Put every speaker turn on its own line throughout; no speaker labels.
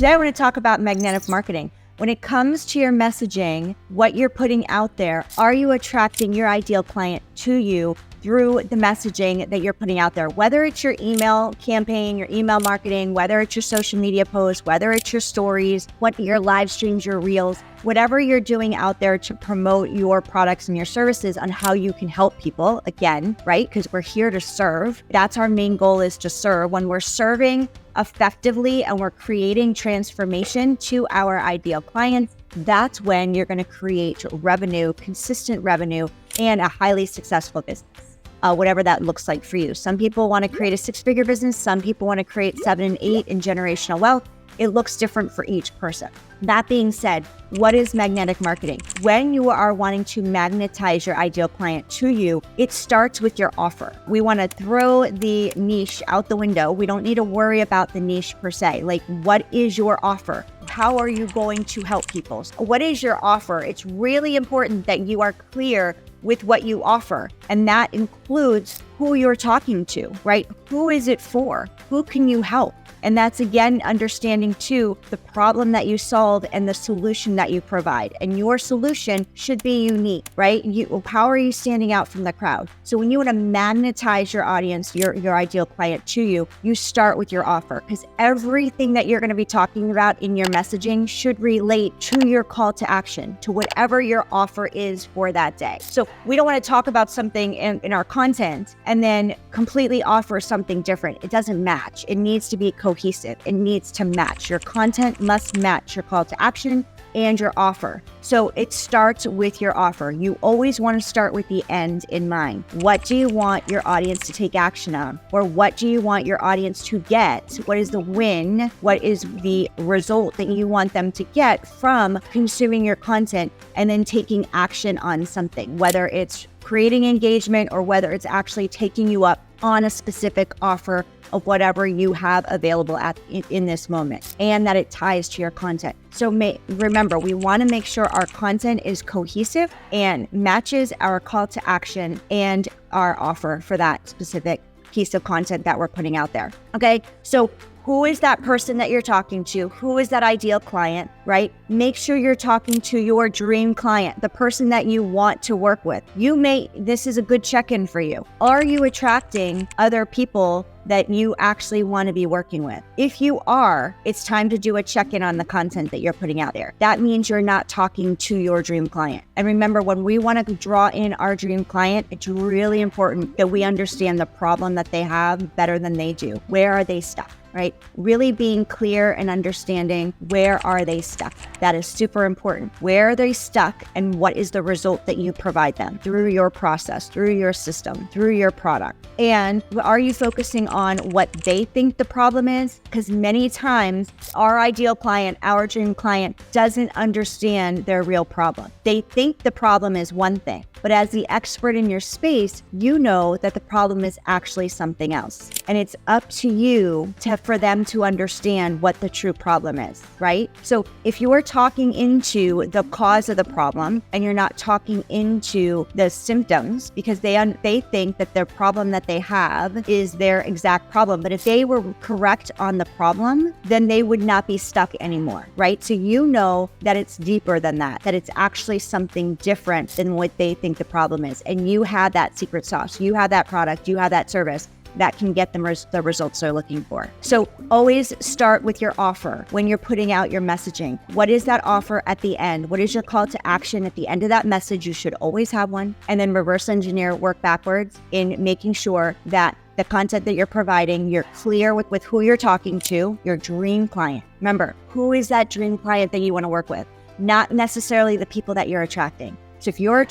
Today I want to talk about magnetic marketing. When it comes to your messaging, what you're putting out there, are you attracting your ideal client to you through the messaging that you're putting out there? Whether it's your email campaign, your email marketing, whether it's your social media posts, whether it's your stories, what your live streams, your reels, whatever you're doing out there to promote your products and your services on how you can help people, again, right? Because we're here to serve. That's our main goal, is to serve. When we're serving effectively and we're creating transformation to our ideal clients, that's when you're going to create revenue, consistent revenue, and a highly successful business. Whatever that looks like for you. Some people want to create a 6-figure business. Some people want to create 7 and 8 in generational wealth. It looks different for each person. That being said, what is magnetic marketing? When you are wanting to magnetize your ideal client to you, it starts with your offer. We want to throw the niche out the window. We don't need to worry about the niche per se. Like, what is your offer? How are you going to help people? What is your offer? It's really important that you are clear with what you offer. And that includes who you're talking to, right? Who is it for? Who can you help? And that's, again, understanding too the problem that you solve and the solution that you provide. And your solution should be unique, right? How are you standing out from the crowd? So when you want to magnetize your audience, your ideal client to you, you start with your offer, because everything that you're going to be talking about in your messaging should relate to your call to action, to whatever your offer is for that day. So we don't want to talk about something in our content and then completely offer something different. It doesn't match. It needs to be cohesive. It needs to match. Your content must match your call to action and your offer. So it starts with your offer. You always want to start with the end in mind. What do you want your audience to take action on? Or what do you want your audience to get? What is the win? What is the result that you want them to get from consuming your content and then taking action on something, whether it's creating engagement or whether it's actually taking you up on a specific offer of whatever you have available in this moment, and that it ties to your content. So remember, we want to make sure our content is cohesive and matches our call to action and our offer for that specific piece of content that we're putting out there. Okay, so who is that person that you're talking to? Who is that ideal client, right? Make sure you're talking to your dream client, the person that you want to work with. This is a good check-in for you. Are you attracting other people that you actually want to be working with? If you are, it's time to do a check-in on the content that you're putting out there. That means you're not talking to your dream client. And remember, when we want to draw in our dream client, it's really important that we understand the problem that they have better than they do. Where are they stuck? Right? Really being clear and understanding, where are they stuck? That is super important. Where are they stuck and what is the result that you provide them through your process, through your system, through your product? And are you focusing on what they think the problem is? Because many times our ideal client, our dream client, doesn't understand their real problem. They think the problem is one thing, but as the expert in your space, you know that the problem is actually something else. And it's up to you for them to understand what the true problem is, right? So if you are talking into the cause of the problem and you're not talking into the symptoms, because they think that the problem that they have is their exact problem. But if they were correct on the problem, then they would not be stuck anymore, right? So you know that it's deeper than that it's actually something different than what they think the problem is. And you have that secret sauce. You have that product. You have that service that can get them the results they're looking for. So always start with your offer when you're putting out your messaging. What is that offer at the end? What is your call to action at the end of that message? You should always have one. And then reverse engineer, work backwards in making sure that the content that you're providing, you're clear with who you're talking to, your dream client. Remember, who is that dream client that you want to work with? Not necessarily the people that you're attracting. So if you're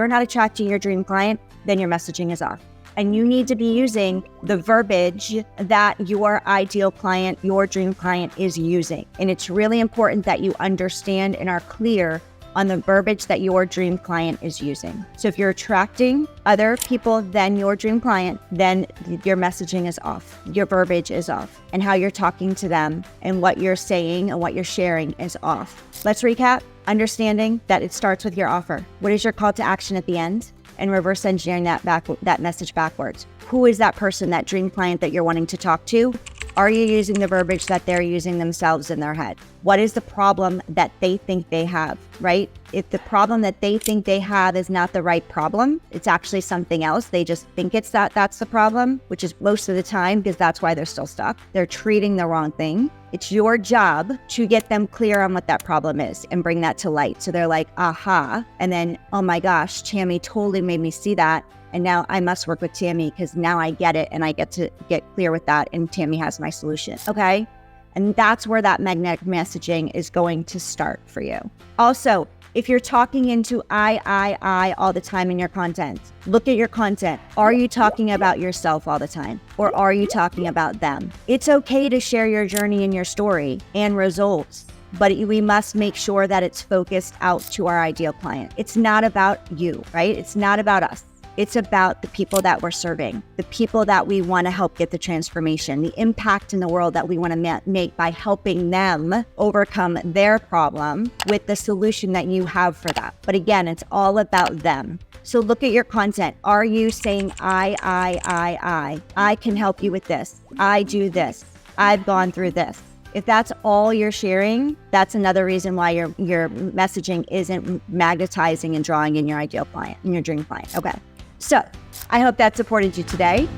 not attracting your dream client, then your messaging is off. And you need to be using the verbiage that your ideal client, your dream client is using. And it's really important that you understand and are clear on the verbiage that your dream client is using. So if you're attracting other people than your dream client, then your messaging is off. Your verbiage is off. And how you're talking to them and what you're saying and what you're sharing is off. Let's recap. Understanding that it starts with your offer. What is your call to action at the end? And reverse engineering that message backwards. Who is that person, that dream client that you're wanting to talk to? Are you using the verbiage that they're using themselves in their head? What is the problem that they think they have, right? If the problem that they think they have is not the right problem, it's actually something else. They just think it's that's the problem, which is most of the time because that's why they're still stuck. They're treating the wrong thing. It's your job to get them clear on what that problem is and bring that to light. So they're like, aha. And then, oh my gosh, Tammy totally made me see that. And now I must work with Tammy because now I get it and I get to get clear with that. And Tammy has my solution. Okay. And that's where that magnetic messaging is going to start for you. Also, if you're talking into I all the time in your content, look at your content. Are you talking about yourself all the time? Or are you talking about them? It's okay to share your journey and your story and results, but we must make sure that it's focused out to our ideal client. It's not about you, right? It's not about us. It's about the people that we're serving, the people that we want to help get the transformation, the impact in the world that we want to make by helping them overcome their problem with the solution that you have for that. But again, it's all about them. So look at your content. Are you saying I can help you with this. I do this. I've gone through this. If that's all you're sharing, that's another reason why your messaging isn't magnetizing and drawing in your ideal client, in your dream client. Okay. So I hope that supported you today.